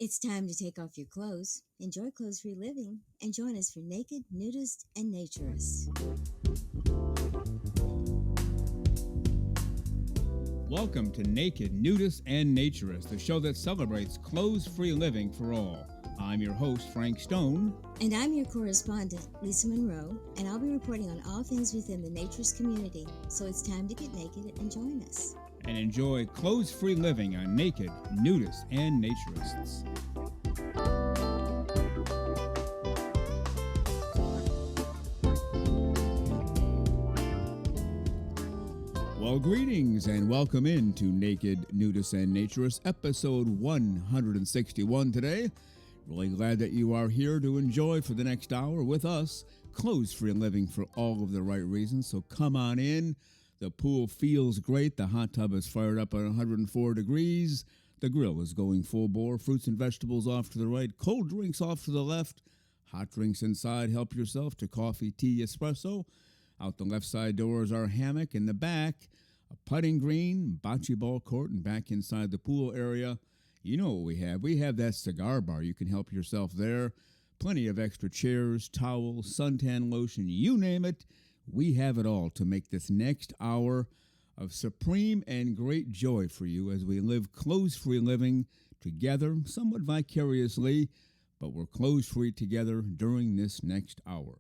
It's time to take off your clothes, enjoy clothes-free living, and join us for Naked, Nudists, and Naturists. Welcome to Naked, Nudists, and Naturists, the show that celebrates clothes-free living for all. I'm your host, Frank Stone. And I'm your correspondent, Lisa Monroe, and I'll be reporting on all things within the naturist community. So it's time to get naked and join us. And enjoy clothes-free living on Naked, Nudists, and Naturists. Well, greetings and welcome into Naked, Nudists, and Naturists, episode 161 today. Really glad that you are here to enjoy for the next hour with us, clothes-free living for all of the right reasons. So come on in. The pool feels great. The hot tub is fired up at 104 degrees. The grill is going full bore. Fruits and vegetables off to the right. Cold drinks off to the left. Hot drinks inside. Help yourself to coffee, tea, espresso. Out the left side door is our hammock. In the back, a putting green, bocce ball court, and back inside the pool area, you know what we have. We have that cigar bar. You can help yourself there. Plenty of extra chairs, towels, suntan lotion, you name it. We have it all to make this next hour of supreme and great joy for you as we live clothes-free living together, somewhat vicariously, but we're clothes-free together during this next hour.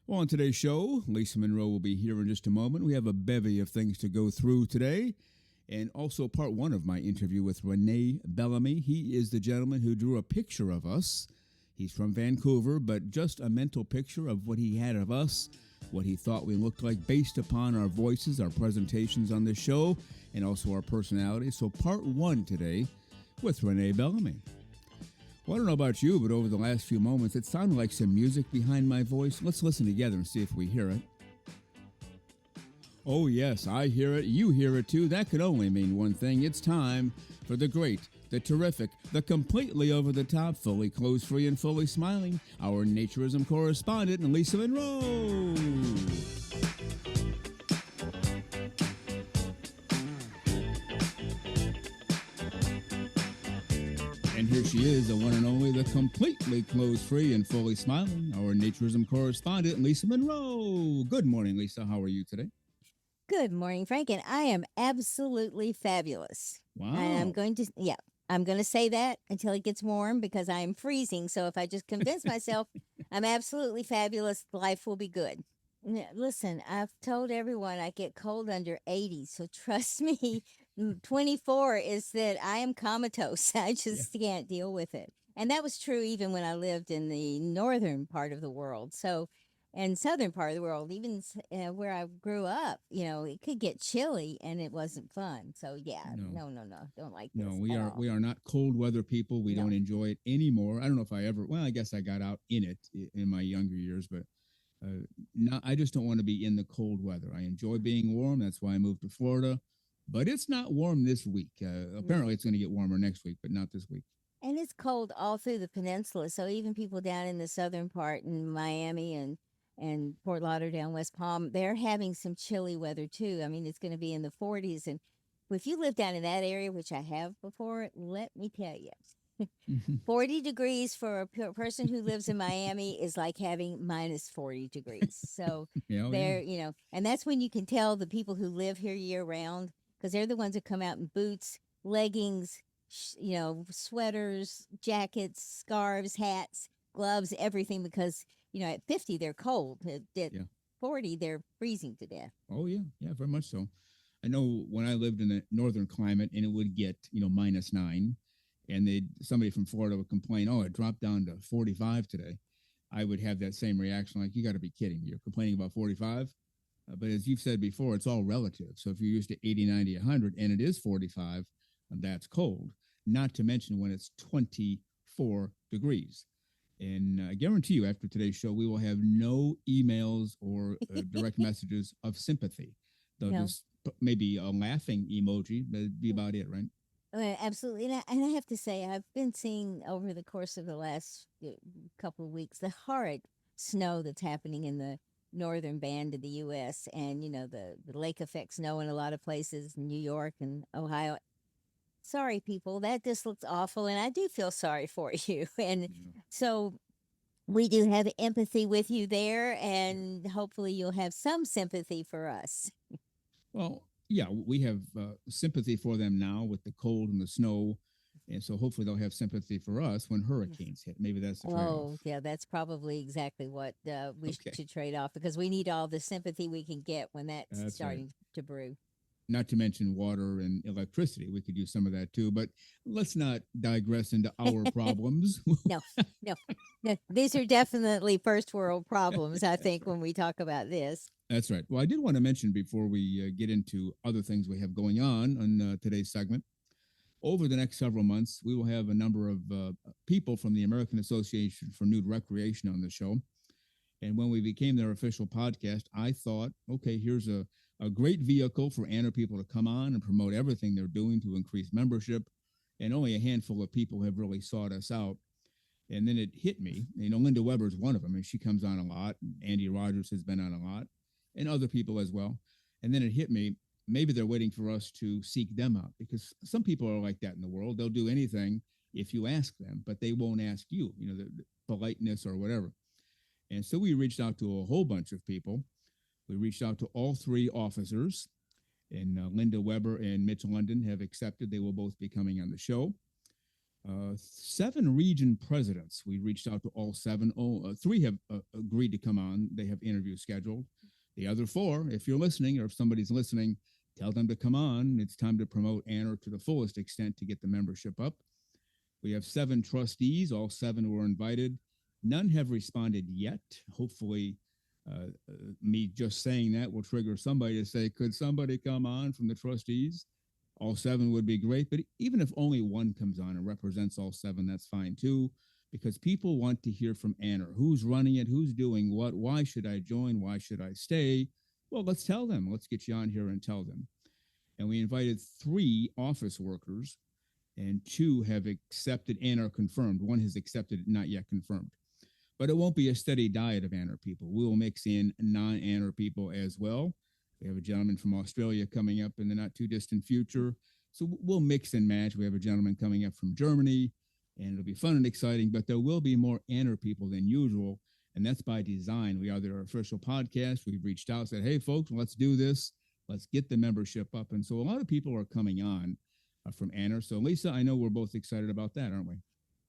Well, on today's show, Lisa Monroe will be here in just a moment. We have a bevy of things to go through today, and also part one of my interview with RENE Belllamy. He is the gentleman who drew a picture of us. He's from Vancouver, but just a mental picture of what he had of us, what he thought we looked like based upon our voices, our presentations on this show, and also our personalities. So part one today with RENE Belllamy. Well, I don't know about you, but over the last few moments, it sounded like some music behind my voice. Let's listen together and see if we hear it. Oh, yes, I hear it. You hear it, too. That could only mean one thing. It's time for the great, the terrific, the completely over-the-top, fully clothes-free and fully smiling, our Naturism correspondent, Lisa Monroe. And here she is, the one and only, the completely clothes-free and fully smiling, our Naturism correspondent, Lisa Monroe. Good morning, Lisa. How are you today? Good morning, Frank, and I am absolutely fabulous. Wow. And I'm going to say that until it gets warm because I am freezing. So if I just convince myself I'm absolutely fabulous, life will be good. Listen, I've told everyone I get cold under 80, so trust me, 24 is that I am comatose. I just can't deal with it. And that was true even when I lived in the northern part of the world. So, and southern part of the world, even where I grew up, it could get chilly and it wasn't fun. So yeah, no, don't like this. No, we are not cold weather people. We don't enjoy it anymore. I don't know if I guess I got out in it in my younger years, but I just don't want to be in the cold weather. I enjoy being warm. That's why I moved to Florida. But it's not warm this week. Apparently, it's going to get warmer next week, but not this week. And it's cold all through the peninsula. So even people down in the southern part in Miami and Fort Lauderdale, West Palm, they're having some chilly weather too. I mean, it's going to be in the 40s. And if you live down in that area, which I have before, let me tell you, 40 degrees for a person who lives in Miami is like having minus 40 degrees. So and that's when you can tell the people who live here year round, because they're the ones that come out in boots, leggings, sweaters, jackets, scarves, hats, gloves, everything, because, at 50, they're cold. At 40, they're freezing to death. Oh, yeah. Yeah, very much so. I know when I lived in the northern climate and it would get, -9, and somebody from Florida would complain, oh, it dropped down to 45 today. I would have that same reaction, like, you got to be kidding me. You're complaining about 45? But as you've said before, it's all relative. So if you're used to 80, 90, 100, and it is 45, that's cold. Not to mention when it's 24 degrees. And I guarantee you, after today's show, we will have no emails or direct messages of sympathy. They'll just maybe a laughing emoji, but it'd be about it, right? Absolutely. And I have to say, I've been seeing over the course of the last couple of weeks the horrid snow that's happening in the northern band of the U.S. And, the lake effect snow in a lot of places, New York and Ohio. sorry, people, that just looks awful. And I do feel sorry for you. And Yeah. so we do have empathy with you there. And hopefully you'll have some sympathy for us. Well, yeah, we have sympathy for them now with the cold and the snow. And so hopefully they'll have sympathy for us when hurricanes hit. Maybe that's the trade off. Oh, yeah, that's probably exactly what we Okay. should trade off because we need all the sympathy we can get when that's That's right. starting to brew. Not to mention water and electricity. We could use some of that too. But let's not digress into our problems. No, no, no. These are definitely first world problems, I That's think, right. when we talk about this. That's right. Well, I did want to mention before we get into other things we have going on today's segment. Over the next several months, we will have a number of people from the American Association for Nude Recreation on the show. And when we became their official podcast, I thought, okay, here's a great vehicle for Anna people to come on and promote everything they're doing to increase membership. And only a handful of people have really sought us out. And then it hit me. Linda Weber's one of them, and she comes on a lot. Andy Rogers has been on a lot, and other people as well. And then it hit me. Maybe they're waiting for us to seek them out because some people are like that in the world. They'll do anything if you ask them, but they won't ask you, the politeness or whatever. And so we reached out to a whole bunch of people. We reached out to all three officers, and Linda Weber and Mitch London have accepted. They will both be coming on the show. 7 region presidents. We reached out to all 7. Three have agreed to come on. They have interviews scheduled. The other 4, if you're listening or if somebody's listening, tell them to come on. It's time to promote Anna to the fullest extent to get the membership up. We have 7 trustees. All 7 were invited. None have responded yet. Hopefully, me just saying that will trigger somebody to say, could somebody come on from the trustees? All 7 would be great, but even if only one comes on and represents all 7, that's fine too, because people want to hear from Anna. Who's running it? Who's doing what? Why should I join? Why should I stay? Well, let's tell them. Let's get you on here and tell them. And we invited 3 office workers, and 2 have accepted and are confirmed. 1 has accepted, not yet confirmed. But it won't be a steady diet of Anna people. We will mix in non-Anna people as well. We have a gentleman from Australia coming up in the not too distant future. So we'll mix and match. We have a gentleman coming up from Germany, and it'll be fun and exciting, but there will be more Anna people than usual. And that's by design. We are their official podcast. We've reached out, said, hey, folks, let's do this. Let's get the membership up. And so a lot of people are coming on from Anna. So, Lisa, I know we're both excited about that, aren't we?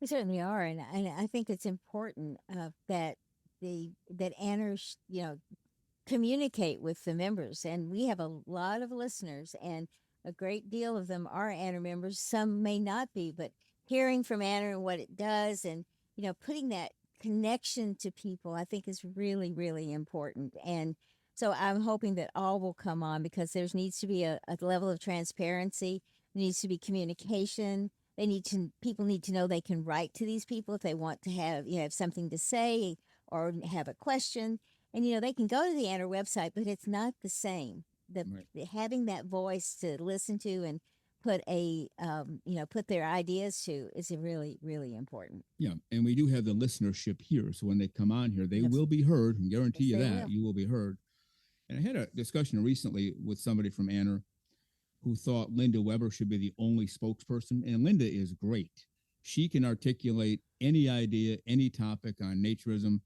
We certainly are, and I think it's important that that Anners, communicate with the members, and we have a lot of listeners, and a great deal of them are Anna members. Some may not be, but hearing from Anna and what it does, and putting that connection to people, I think is really, really important. And so I'm hoping that all will come on because there needs to be a level of transparency. There needs to be communication. People need to know they can write to these people if they want to have something to say or have a question. And they can go to the Anna website, but it's not the same. Right. Having that voice to listen to and put their ideas to is really, really important. Yeah, and we do have the listenership here. So when they come on here, they Yes. will be heard, and guarantee Yes, you they that. will. You will be heard. And I had a discussion recently with somebody from Anna who thought Linda Weber should be the only spokesperson. And Linda is great. She can articulate any idea, any topic on naturism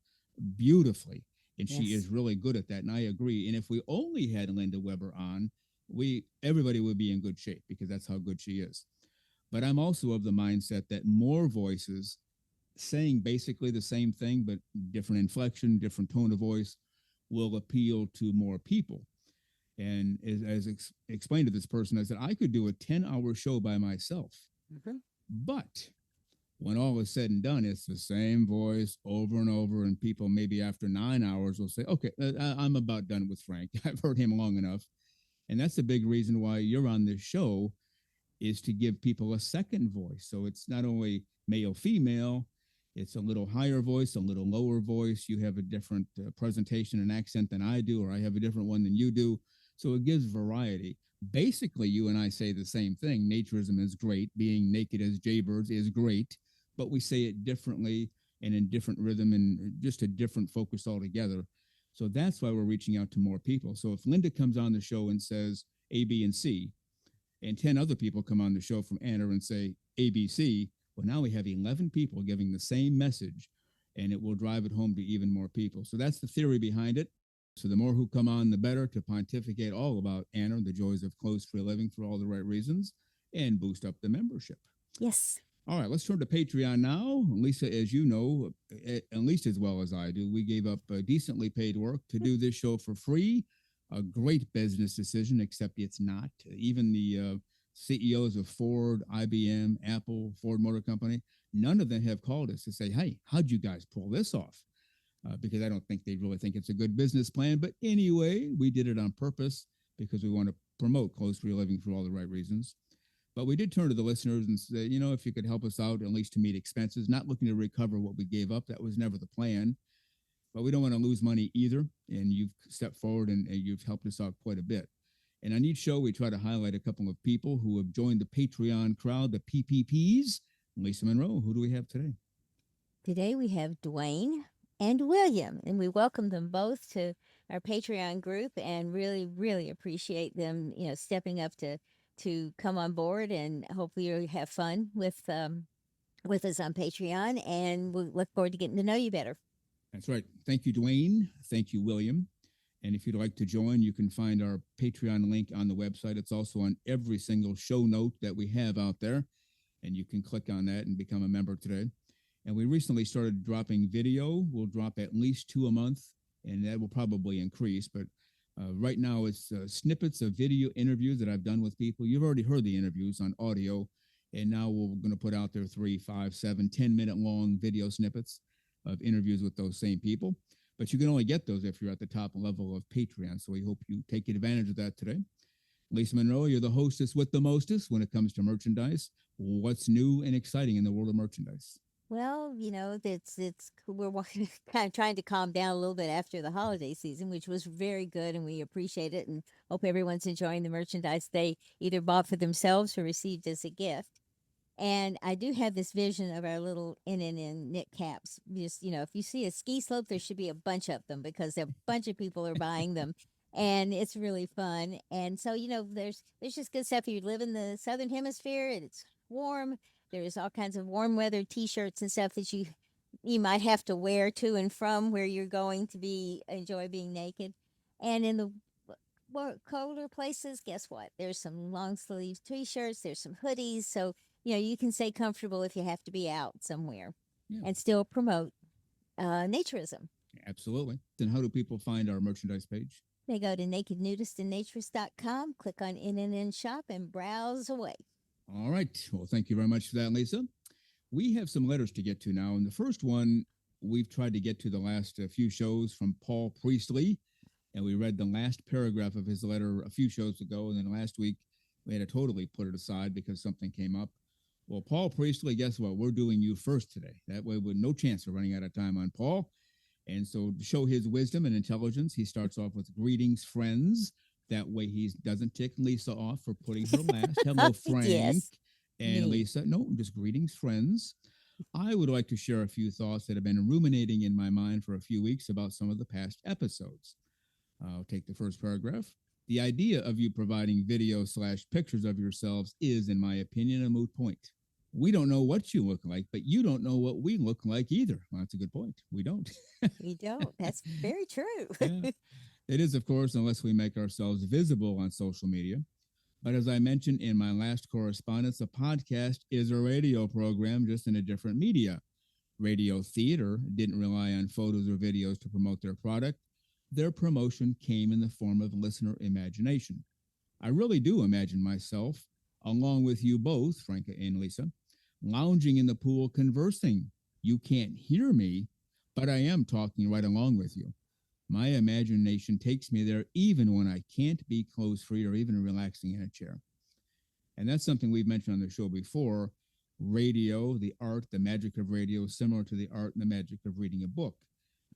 beautifully. And she Yes. is really good at that. And I agree. And if we only had Linda Weber on, everybody would be in good shape because that's how good she is. But I'm also of the mindset that more voices saying basically the same thing, but different inflection, different tone of voice will appeal to more people. And as explained to this person, I said, I could do a 10-hour show by myself. Mm-hmm. But when all is said and done, it's the same voice over and over. And people maybe after 9 hours will say, okay, I'm about done with Frank. I've heard him long enough. And that's the big reason why you're on this show, is to give people a second voice. So it's not only male, female, it's a little higher voice, a little lower voice. You have a different presentation and accent than I do, or I have a different one than you do. So it gives variety. Basically, you and I say the same thing. Naturism is great. Being naked as jaybirds is great, but we say it differently and in different rhythm and just a different focus altogether. So that's why we're reaching out to more people. So if Linda comes on the show and says A, B, and C, and 10 other people come on the show from Anna and say ABC, well, now we have 11 people giving the same message, and it will drive it home to even more people. So that's the theory behind it. So the more who come on, the better, to pontificate all about Anna, the joys of close-free living for all the right reasons, and boost up the membership. Yes. All right, let's turn to Patreon now. Lisa, as you know, at least as well as I do, we gave up decently paid work to do this show for free. A great business decision, except it's not. Even the CEOs of Ford, IBM, Apple, Ford Motor Company, none of them have called us to say, hey, how'd you guys pull this off? Because I don't think they really think it's a good business plan. But anyway, we did it on purpose because we want to promote close-free living for all the right reasons. But we did turn to the listeners and say, you know, if you could help us out, at least to meet expenses, not looking to recover what we gave up. That was never the plan. But we don't want to lose money either. And you've stepped forward and you've helped us out quite a bit. And on each show, we try to highlight a couple of people who have joined the Patreon crowd, the PPPs. Lisa Monroe, who do we have today? Today we have Dwayne and William, and we welcome them both to our Patreon group and really, really appreciate them, stepping up to come on board, and hopefully you'll have fun with us on Patreon, and we'll look forward to getting to know you better. That's right. Thank you, Dwayne. Thank you, William. And if you'd like to join, you can find our Patreon link on the website. It's also on every single show note that we have out there, and you can click on that and become a member today. And we recently started dropping video. We'll drop at least 2 a month, and that will probably increase. But right now, it's snippets of video interviews that I've done with people. You've already heard the interviews on audio, and now we're going to put out there 3, 5, 7, 10-minute long video snippets of interviews with those same people. But you can only get those if you're at the top level of Patreon. So we hope you take advantage of that today. Lisa Monroe, you're the hostess with the mostest when it comes to merchandise. What's new and exciting in the world of merchandise? Well, we're kind of trying to calm down a little bit after the holiday season, which was very good, and we appreciate it, and hope everyone's enjoying the merchandise they either bought for themselves or received as a gift. And I do have this vision of our little NNN knit caps. Just, if you see a ski slope, there should be a bunch of them because a bunch of people are buying them. And it's really fun. And so, there's just good stuff. If you live in the Southern Hemisphere and it's warm, there's all kinds of warm weather T-shirts and stuff that you might have to wear to and from where you're going to enjoy being naked. And in the colder places, guess what? There's some long sleeve T-shirts. There's some hoodies. So you can stay comfortable if you have to be out somewhere, and still promote naturism. Absolutely. Then how do people find our merchandise page? They go to nakednudistandnaturist.com, click on NNN Shop, and browse away. All right. Well, thank you very much for that, Lisa. We have some letters to get to now. And the first one we've tried to get to the last few shows from Paul Priestley. And we read the last paragraph of his letter a few shows ago. And then last week, we had to totally put it aside because something came up. Well, Paul Priestley, guess what? We're doing you first today. That way, with no chance of running out of time on Paul. And so to show his wisdom and intelligence, he starts off with greetings, friends. That way he doesn't tick Lisa off for putting her last. Hello, Frank. Yes. And Lisa, no, just greetings, friends. I would like to share a few thoughts that have been ruminating in my mind for a few weeks about some of the past episodes. I'll take the first paragraph. The idea of you providing video/pictures of yourselves is, in my opinion, a moot point. We don't know what you look like, but you don't know what we look like either. Well, that's a good point. We don't. We don't. That's very true. Yeah. It is, of course, unless we make ourselves visible on social media. But as I mentioned in my last correspondence, a podcast is a radio program, just in a different media. Radio theater didn't rely on photos or videos to promote their product. Their promotion came in the form of listener imagination. I really do imagine myself, along with you both, Franca and Lisa, lounging in the pool conversing. You can't hear me, but I am talking right along with you. My imagination takes me there even when I can't be clothes-free or even relaxing in a chair. And that's something we've mentioned on the show before. Radio, the art, the magic of radio, similar to the art and the magic of reading a book.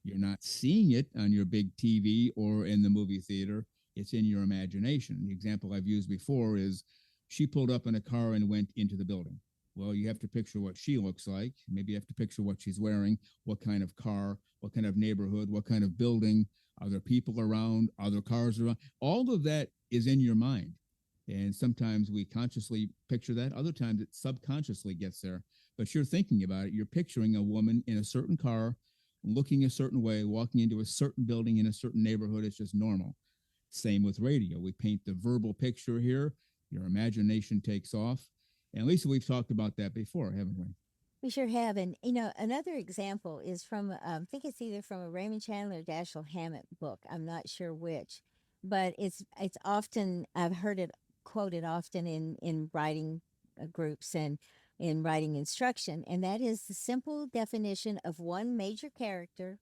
You're not seeing it on your big TV or in the movie theater. It's in your imagination. The example I've used before is she pulled up in a car and went into the building. Well, you have to picture what she looks like. Maybe you have to picture what she's wearing, what kind of car, what kind of neighborhood, what kind of building. Are there people around? Are there cars around? All of that is in your mind. And sometimes we consciously picture that. Other times it subconsciously gets there. But you're thinking about it. You're picturing a woman in a certain car, looking a certain way, walking into a certain building in a certain neighborhood. It's just normal. Same with radio. We paint the verbal picture here. Your imagination takes off. And Lisa, we've talked about that before, haven't we? We sure have. And, you know, another example is from, I think it's either from a Raymond Chandler or Dashiell Hammett book. I'm not sure which, but it's often, I've heard it quoted often in writing groups and in writing instruction. And that is the simple definition of one major character.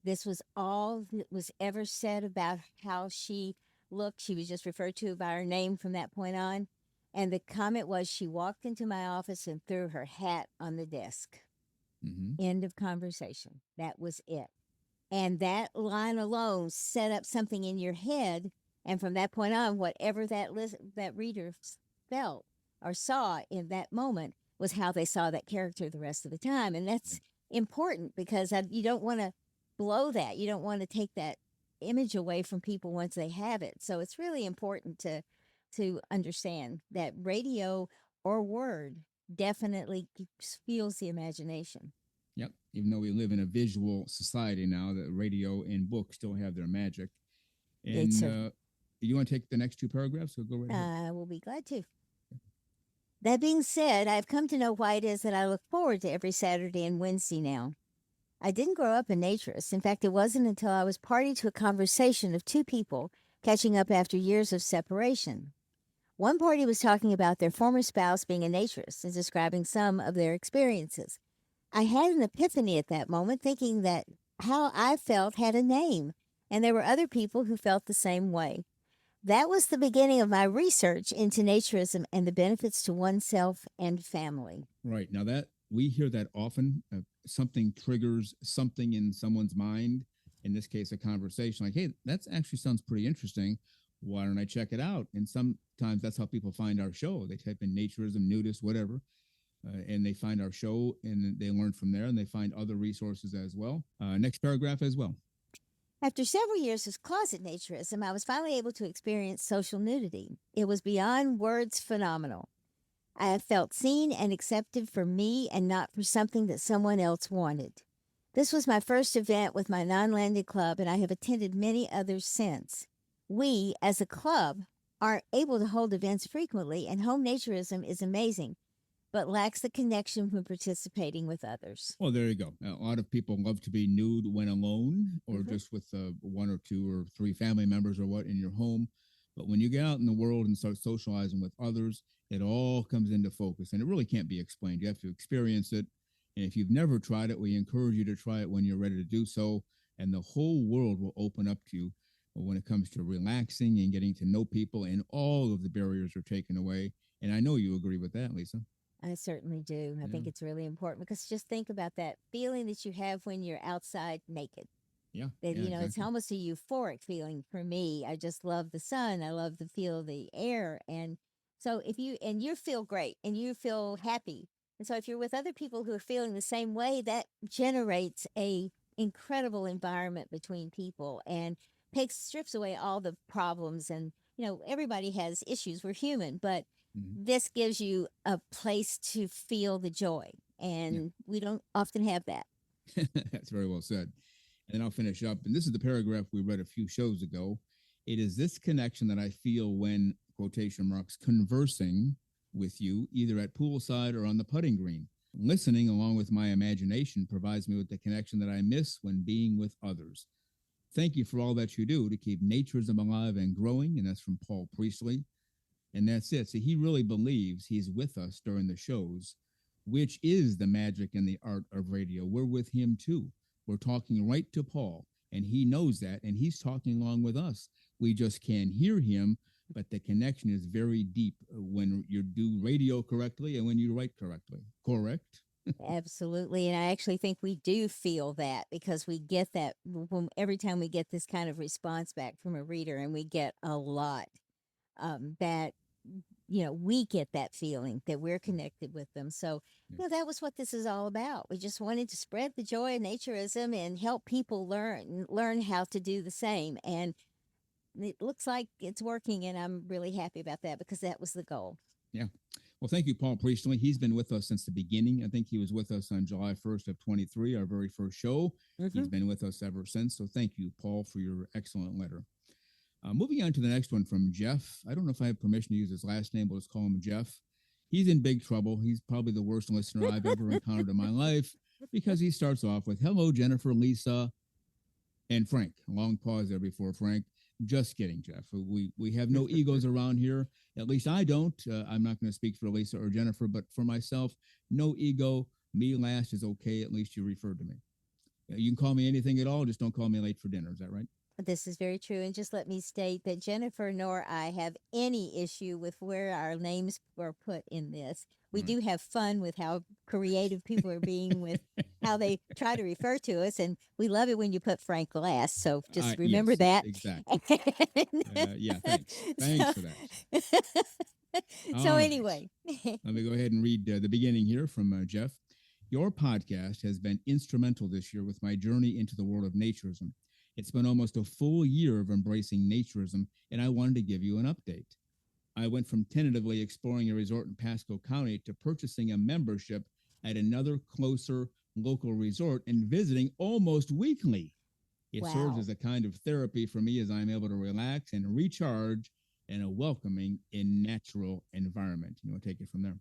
This was all that was ever said about how she looked. She was just referred to by her name from that point on. And the comment was she walked into my office and threw her hat on the desk. Mm-hmm. End of conversation. That was it. And that line alone set up something in your head. And from that point on, whatever that reader felt or saw in that moment was how they saw that character the rest of the time. And that's important because you don't want to blow that. You don't want to take that image away from people once they have it. So it's really important to understand that radio or word definitely fuels the imagination. Yep. Even though we live in a visual society now, the radio and books still have their magic. It's And you want to take the next two paragraphs? So go right ahead. I will be glad to. That being said, I've come to know why it is that I look forward to every Saturday and Wednesday now. I didn't grow up a naturist. In fact, it wasn't until I was party to a conversation of two people catching up after years of separation. One party was talking about their former spouse being a naturist and describing some of their experiences. I had an epiphany at that moment, thinking that how I felt had a name, and there were other people who felt the same way. That was the beginning of my research into naturism and the benefits to oneself and family. Right. Now that we hear that often, something triggers something in someone's mind. In this case, a conversation like, hey, that actually sounds pretty interesting. Why don't I check it out? And sometimes that's how people find our show. They type in naturism, nudist, whatever, and they find our show and they learn from there and they find other resources as well. Next paragraph as well. After several years of closet naturism, I was finally able to experience social nudity. It was beyond words phenomenal. I have felt seen and accepted for me and not for something that someone else wanted. This was my first event with my non landed club, and I have attended many others since. We, as a club, are able to hold events frequently, and home naturism is amazing, but lacks the connection when participating with others. Well, there you go. A lot of people love to be nude when alone or Mhm. just with one or two or three family members or what in your home. But when you get out in the world and start socializing with others, it all comes into focus and it really can't be explained. You have to experience it. And if you've never tried it, we encourage you to try it when you're ready to do so. And the whole world will open up to you when it comes to relaxing and getting to know people, and all of the barriers are taken away. And I know you agree with that, Lisa. I certainly do. I think Yeah. it's really important because just think about that feeling that you have when you're outside naked. Yeah. That, Yeah, you know, it's exactly. almost a euphoric feeling for me. I just love the sun. I love the feel of the air. And so if you feel great and you feel happy. And so if you're with other people who are feeling the same way, that generates a incredible environment between people and strips away all the problems. And, you know, everybody has issues. We're human, but Mhm. this gives you a place to feel the joy. Yeah. And we don't often have that. That's very well said. And then I'll finish up. And this is the paragraph we read a few shows ago. It is this connection that I feel when, quotation marks, conversing with you, either at poolside or on the putting green. Listening, along with my imagination, provides me with the connection that I miss when being with others. Thank you for all that you do to keep naturism alive and growing. And that's from Paul Priestley. And that's it. So he really believes he's with us during the shows, which is the magic and the art of radio. We're with him too. We're talking right to Paul, and he knows that, and he's talking along with us. We just can't hear him, but the connection is very deep when you do radio correctly and when you write correctly. Correct? Absolutely. And I actually think we do feel that because we get that every time we get this kind of response back from a reader, and we get a lot, that, you know, we get that feeling that we're connected with them. So, Yeah. you know, that was what this is all about. We just wanted to spread the joy of naturism and help people learn how to do the same. And it looks like it's working, and I'm really happy about that because that was the goal. Yeah. Well, thank you, Paul Priestley. He's been with us since the beginning. I think he was with us on July 1st of 23, our very first show. He's been with us ever since. So thank you, Paul, for your excellent letter. Moving on to the next one from Jeff. I don't know if I have permission to use his last name, but let's call him Jeff. He's in big trouble. He's probably the worst listener I've ever encountered in my life because he starts off with, "Hello, Jennifer, Lisa, and Frank." A long pause there before Frank. Just kidding, Jeff. We have no egos around here. At least I don't. I'm not going to speak for Lisa or Jennifer, but for myself, no ego. Me last is okay. At least you referred to me. You can call me anything at all. Just don't call me late for dinner. Is that right? This is very true. And just let me state that Jennifer nor I have any issue with where our names were put in this. We do have fun with how creative people are being with how they try to refer to us. And we love it when you put Frank last. So just remember Yes, that. exactly. Yeah, thanks. Thanks for that. So All right. anyway. Let me go ahead and read the beginning here from Jeff. "Your podcast has been instrumental this year with my journey into the world of naturism. It's been almost a full year of embracing naturism, and I wanted to give you an update. I went from tentatively exploring a resort in Pasco County to purchasing a membership at another closer local resort and visiting almost weekly. It serves as a kind of therapy for me as I'm able to relax and recharge in a welcoming and natural environment." You want to take it from there?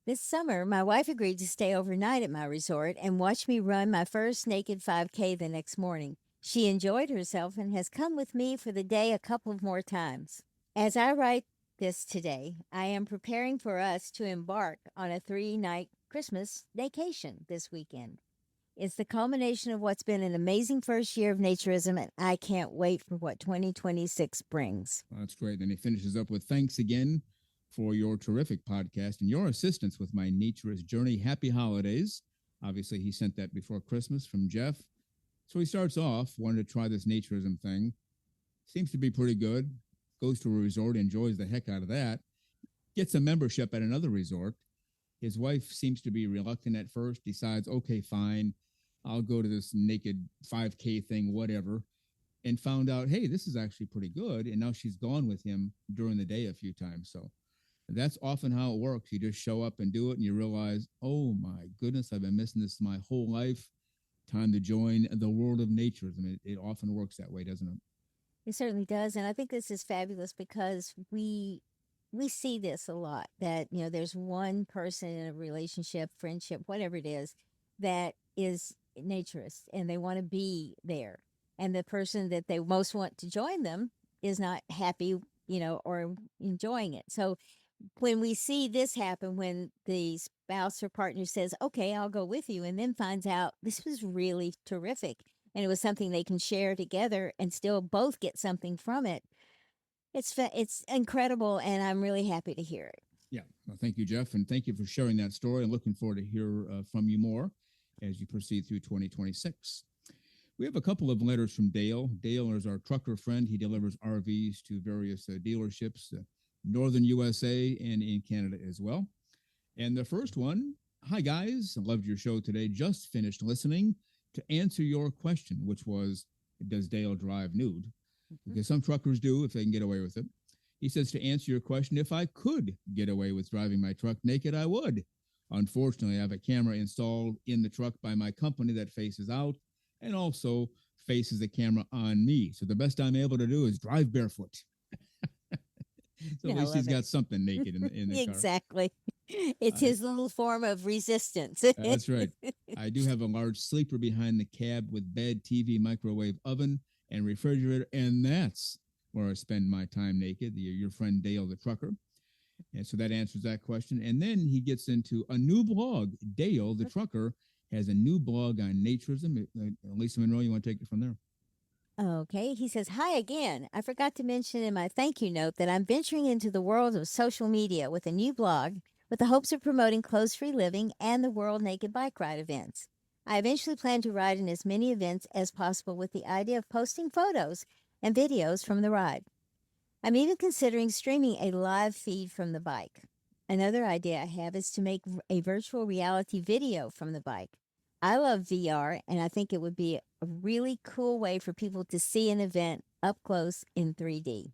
This summer, my wife agreed to stay overnight at my resort and watch me run my first naked 5K the next morning. She enjoyed herself and has come with me for the day a couple of more times. As I write this today, I am preparing for us to embark on a 3-night Christmas vacation this weekend. It's the culmination of what's been an amazing first year of naturism, and I can't wait for what 2026 brings. Well, that's great. Then he finishes up with, "Thanks again for your terrific podcast and your assistance with my naturist journey. Happy holidays." Obviously, he sent that before Christmas from Jeff. So he starts off, wanted to try this naturism thing. Seems to be pretty good. Goes to a resort, enjoys the heck out of that. Gets a membership at another resort. His wife seems to be reluctant at first, decides, okay, fine, I'll go to this naked 5K thing, whatever, and found out, hey, this is actually pretty good. And now she's gone with him during the day a few times. So that's often how it works. You just show up and do it, and you realize, oh my goodness, I've been missing this my whole life. Time to join the world of naturism. It often works that way, doesn't it? It certainly does. And I think this is fabulous because we see this a lot, that there's one person in a relationship, friendship, whatever it is, that is naturist and they want to be there, and the person that they most want to join them is not happy, or enjoying it. So when we see this happen, when the spouse or partner says, okay, I'll go with you, and then finds out this was really terrific and it was something they can share together and still both get something from it, it's incredible, and I'm really happy to hear it. Yeah. Well, thank you, Jeff. And thank you for sharing that story. And looking forward to hear from you more as you proceed through 2026. We have a couple of letters from Dale. Dale is our trucker friend. He delivers RVs to various dealerships, northern USA and in Canada as well. And the first one, "Hi, guys. I loved your show today. Just finished listening to answer your question," which was, does Dale drive nude? Because some truckers do if they can get away with it. He says, "To answer your question, if I could get away with driving my truck naked, I would. Unfortunately, I have a camera installed in the truck by my company that faces out and also faces the camera on me. So the best I'm able to do is drive barefoot." So at least he's got something naked in the car. Exactly. It's his little form of resistance. That's right. "I do have a large sleeper behind the cab with bed, TV, microwave, oven, and refrigerator, and that's where I spend my time naked." Your friend Dale the trucker. And so that answers that question. And then he gets into a new blog. Dale the trucker has a new blog on naturism. Lisa Monroe, you want to take it from there? Okay, he says, "Hi again. I forgot to mention in my thank you note that I'm venturing into the world of social media with a new blog with the hopes of promoting clothes-free living and the World Naked Bike Ride events. I eventually plan to ride in as many events as possible with the idea of posting photos and videos from the ride. I'm even considering streaming a live feed from the bike. Another idea I have is to make a virtual reality video from the bike. I love VR, and I think it would be a really cool way for people to see an event up close in 3D.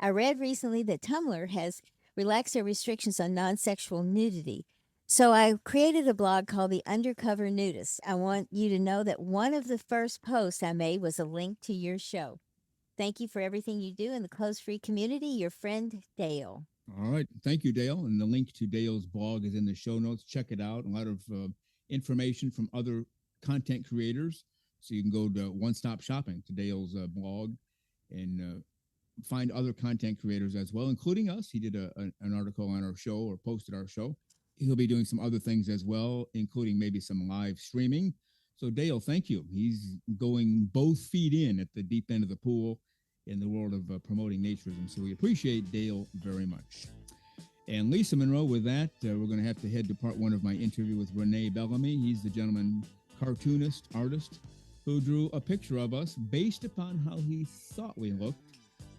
I read recently that Tumblr has relaxed their restrictions on non sexual nudity. So I created a blog called The Undercover Nudist. I want you to know that one of the first posts I made was a link to your show. Thank you for everything you do in the close free community. Your friend, Dale. All right. Thank you, Dale. And the link to Dale's blog is in the show notes. Check it out. A lot of information from other content creators. So you can go to one stop shopping to Dale's blog and find other content creators as well, including us. He did an article on our show or posted our show. He'll be doing some other things as well, including maybe some live streaming. So, Dale, thank you. He's going both feet in at the deep end of the pool in the world of promoting naturism. So we appreciate Dale very much. And Lisa Monroe, with that, we're going to have to head to part one of my interview with RENE Bellamy. He's the gentleman, cartoonist, artist, who drew a picture of us based upon how he thought we looked.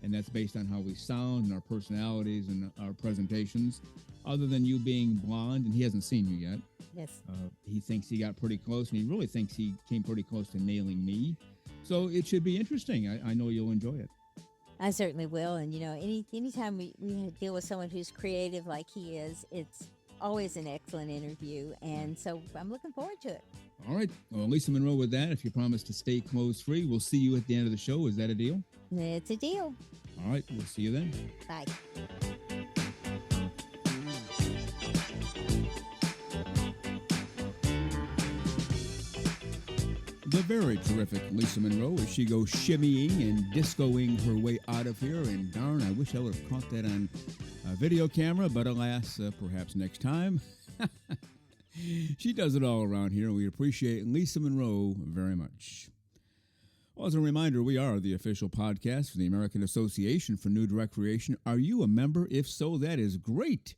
And that's based on how we sound and our personalities and our presentations. Other than you being blonde, and he hasn't seen you yet. Yes. He thinks he got pretty close, and he really thinks he came pretty close to nailing me. So it should be interesting. I know you'll enjoy it. I certainly will. And, anytime we deal with someone who's creative like he is, it's always an excellent interview. And so I'm looking forward to it. All right. Well, Lisa Monroe, with that, if you promise to stay clothes free, we'll see you at the end of the show. Is that a deal? It's a deal. All right. We'll see you then. Bye. The very terrific Lisa Monroe as she goes shimmying and discoing her way out of here. And darn, I wish I would have caught that on a video camera, but alas, perhaps next time. She does it all around here, and we appreciate Lisa Monroe very much. Well, as a reminder, we are the official podcast for the American Association for Nude Recreation. Are you a member? If so, that is great.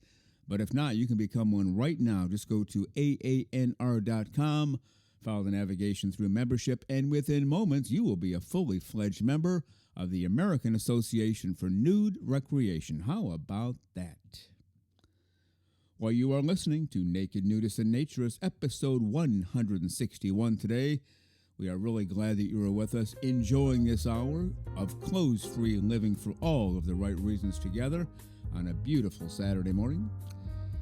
But if not, you can become one right now. Just go to AANR.com. Follow the navigation through membership, and within moments, you will be a fully fledged member of the American Association for Nude Recreation. How about that? Well, you are listening to Naked Nudists and Naturists, episode 161 today. We are really glad that you are with us, enjoying this hour of clothes-free living for all of the right reasons together on a beautiful Saturday morning.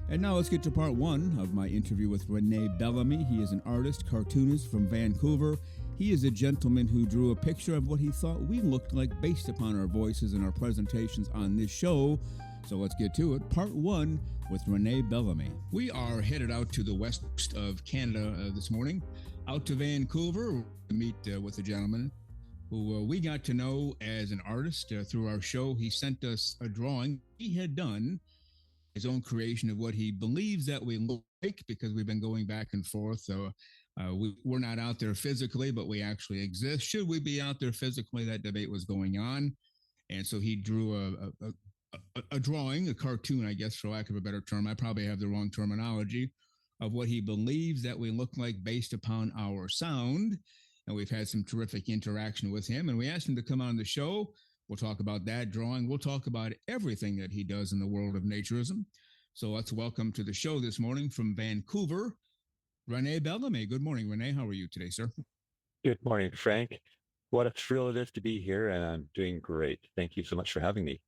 And now let's get to part one of my interview with RENE Bellamy. He is an artist, cartoonist from Vancouver. He is a gentleman who drew a picture of what he thought we looked like based upon our voices and our presentations on this show. So let's get to it. Part one with RENE Bellamy. We are headed out to the west coast of Canada this morning, out to Vancouver to meet with a gentleman who we got to know as an artist through our show. He sent us a drawing he had done, his own creation of what he believes that we look like, because we've been going back and forth. So we're not out there physically, but we actually exist. Should we be out there physically? That debate was going on. And so he drew a drawing, a cartoon, I guess, for lack of a better term. I probably have the wrong terminology, of what he believes that we look like based upon our sound. And we've had some terrific interaction with him. And we asked him to come on the show. We'll talk about that drawing. We'll talk about everything that he does in the world of naturism. So let's welcome to the show this morning from Vancouver, RENE Bellamy. Good morning, RENE. How are you today, sir? Good morning, Frank. What a thrill it is to be here, and I'm doing great. Thank you so much for having me.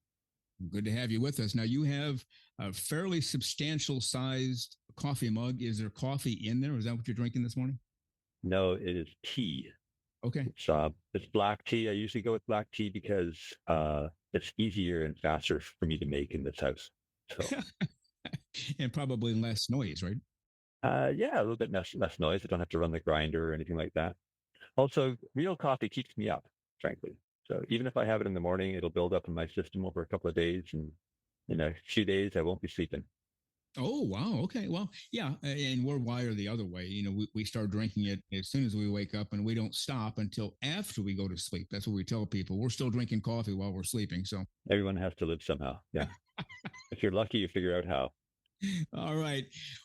Good to have you with us. Now, you have a fairly substantial sized coffee mug. Is there coffee in there? Is that what you're drinking this morning? No, it is tea. Okay. It's black tea. I usually go with black tea because it's easier and faster for me to make in this house. So, and probably less noise, right? yeah, a little bit less noise. I don't have to run the grinder or anything like that. Also, real coffee keeps me up, frankly. So even if I have it in the morning, it'll build up in my system over a couple of days, and in a few days, I won't be sleeping. Oh, wow. Okay. Well, yeah. And we're wired the other way. You know, we start drinking it as soon as we wake up, and we don't stop until after we go to sleep. That's what we tell people. We're still drinking coffee while we're sleeping. So everyone has to live somehow. Yeah. If you're lucky, you figure out how. All right.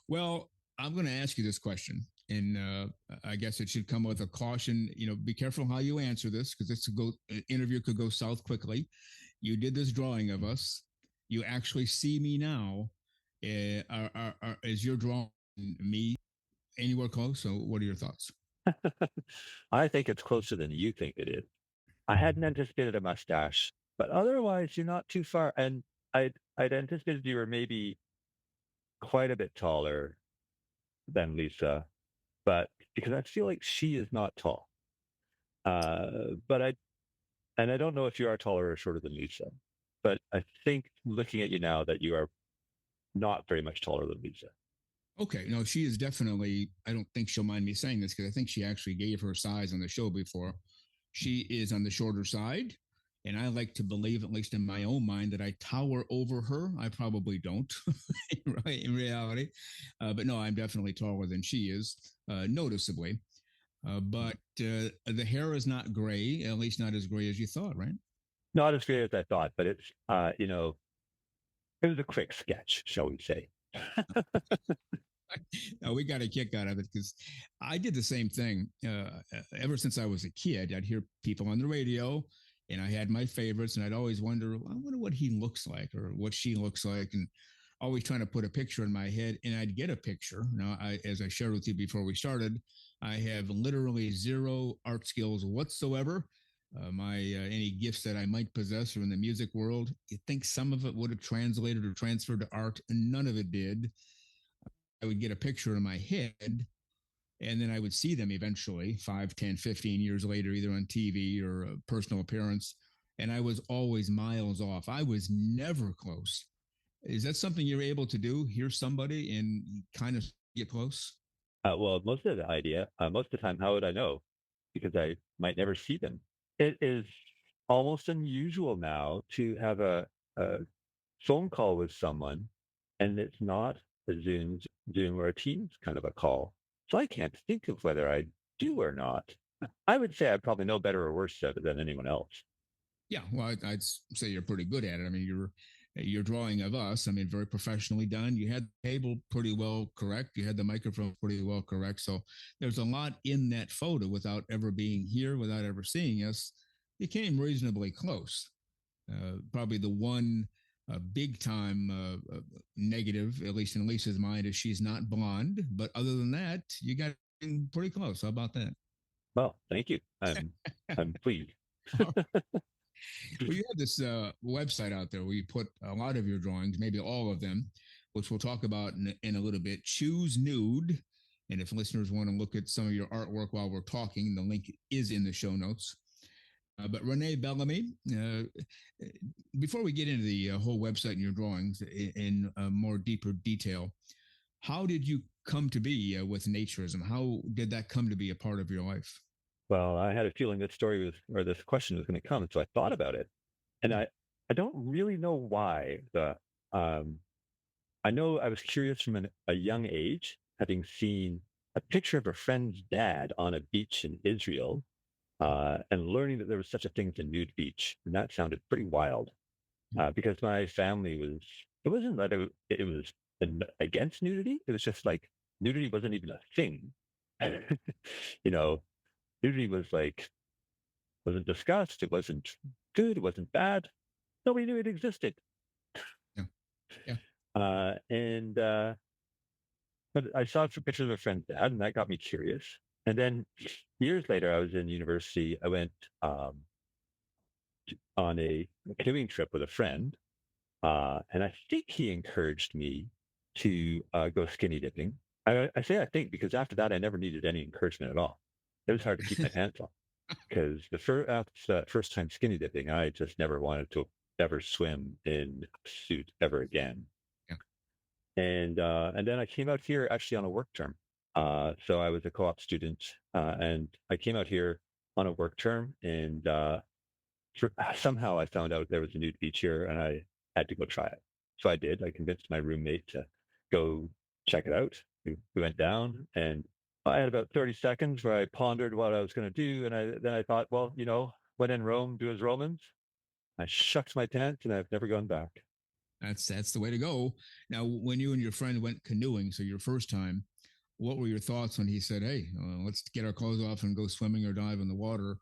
Well, I'm going to ask you this question, and I guess it should come with a caution. You know, be careful how you answer this, because this interview could go south quickly. You did this drawing of us. You actually see me now. Is your drawing me anywhere close? So what are your thoughts? I think it's closer than you think it is. I hadn't anticipated a mustache, but otherwise you're not too far. And I'd anticipated you were maybe quite a bit taller than Lisa, but because I feel like she is not tall. But I don't know if you are taller or shorter than Lisa, but I think looking at you now that you are not very much taller than Lisa. Okay, no, she is definitely. I don't think she'll mind me saying this because I think she actually gave her size on the show before. She is on the shorter side, and I like to believe, at least in my own mind, that I tower over her. I probably don't, right? In reality, but no, I'm definitely taller than she is, noticeably. But the hair is not gray, at least not as gray as you thought, right? Not as great as I thought, but it's it was a quick sketch, shall we say? No, we got a kick out of it because I did the same thing. Ever since I was a kid, I'd hear people on the radio, and I had my favorites, and I'd always wonder, I wonder what he looks like or what she looks like, and always trying to put a picture in my head, and I'd get a picture. Now, as I shared with you before we started, I have literally zero art skills whatsoever. My any gifts that I might possess are in the music world. You think some of it would have translated or transferred to art, and none of it did. I would get a picture in my head, and then I would see them eventually 5, 10, 15 years later, either on TV or a personal appearance. And I was always miles off. I was never close. Is that something you're able to do? Hear somebody and kind of get close? Well, most of the time, how would I know? Because I might never see them. It is almost unusual now to have a phone call with someone, and it's not a Zoom or a Teams kind of a call. So I can't think of whether I do or not. I would say I probably know better or worse at it than anyone else. Yeah, well, I'd say you're pretty good at it. I mean, your drawing of us, I mean, very professionally done. You had the table pretty well correct. You had the microphone pretty well correct. So there's a lot in that photo without ever being here, without ever seeing us. You came reasonably close. Probably the one big time negative, at least in Lisa's mind, is she's not blonde. But other than that, you got pretty close. How about that? Well, thank you. I'm pleased. Well, you have this website out there where you put a lot of your drawings, maybe all of them, which we'll talk about in a little bit. Choose Nude. And if listeners want to look at some of your artwork while we're talking, the link is in the show notes. But RENE Bellamy, before we get into the whole website and your drawings in more deeper detail, how did you come to be with Naturism? How did that come to be a part of your life? Well, I had a feeling this story was, or this question was going to come, so I thought about it, and I don't really know why. Um, I know I was curious from a young age, having seen a picture of a friend's dad on a beach in Israel, and learning that there was such a thing as a nude beach, and that sounded pretty wild. Because my family it wasn't that it was against nudity. It was just like nudity wasn't even a thing. you know, nudity was like wasn't discussed. It wasn't good. It wasn't bad. Nobody knew it existed. Yeah. Yeah. And but I saw some pictures of a friend's dad, and that got me curious. And then years later, I was in university. I went on a canoeing trip with a friend, and I think he encouraged me to go skinny dipping. I say I think because after that, I never needed any encouragement at all. It was hard to keep my pants on because after first time skinny dipping, I just never wanted to ever swim in a suit ever again. Yeah. And then I came out here actually on a work term. So I was a co-op student, and I came out here on a work term, and somehow I found out there was a nude beach here, and I had to go try it. So I did. I convinced my roommate to go check it out. We went down, and I had about 30 seconds where I pondered what I was going to do, and then I thought, well, when in Rome, do as Romans. I shucked my pants, and I've never gone back. That's the way to go. Now, when you and your friend went canoeing, so your first time, what were your thoughts when he said, "Hey, let's get our clothes off and go swimming or dive in the water"?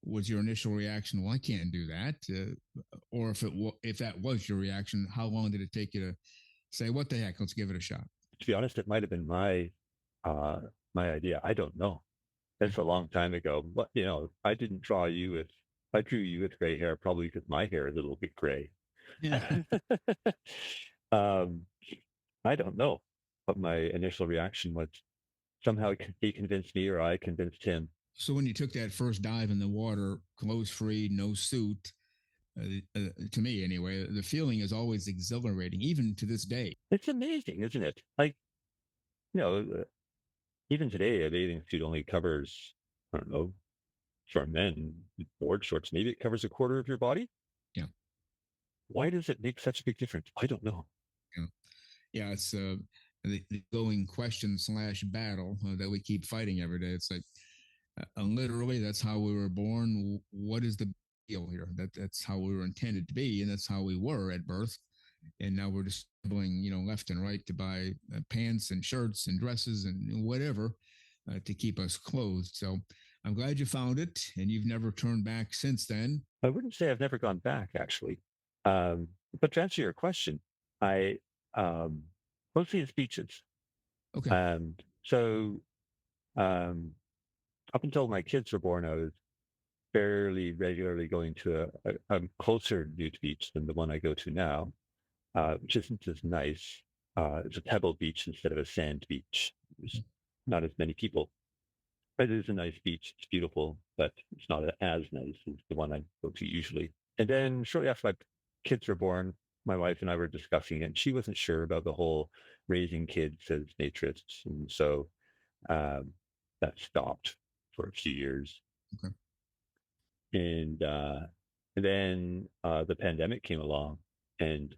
Was your initial reaction, "Well, I can't do that," or if that was your reaction, how long did it take you to say, "What the heck, let's give it a shot"? To be honest, it might have been uh, my idea. I don't know. It's a long time ago, but I didn't draw you with I drew you with gray hair, probably because my hair is a little bit gray. um, I don't know what my initial reaction was. Somehow he convinced me, or I convinced him. So when you took that first dive in the water, clothes free, no suit, to me anyway, the feeling is always exhilarating, even to this day. It's amazing, isn't it? Like, you know, even today, a bathing suit only covers, I don't know, for men, board shorts, maybe it covers a quarter of your body. Yeah. Why does it make such a big difference? I don't know. Yeah. Yeah, it's the going question / battle that we keep fighting every day. It's like literally that's how we were born. What is the deal here? That's how we were intended to be, and that's how we were at birth. And now we're just doing, left and right to buy pants and shirts and dresses and whatever to keep us clothed. So I'm glad you found it, and you've never turned back since then. I wouldn't say I've never gone back, actually. But to answer your question, I mostly in speeches. Okay. So um, up until my kids were born, I was fairly regularly going to a closer nude beach than the one I go to now, which isn't as nice. It's a pebble beach instead of a sand beach. There's not as many people. But it is a nice beach. It's beautiful, but it's not as nice as the one I go to usually. And then shortly after my kids were born, my wife and I were discussing it, and she wasn't sure about the whole raising kids as naturists. And so um, that stopped for a few years. Okay. And then the pandemic came along, and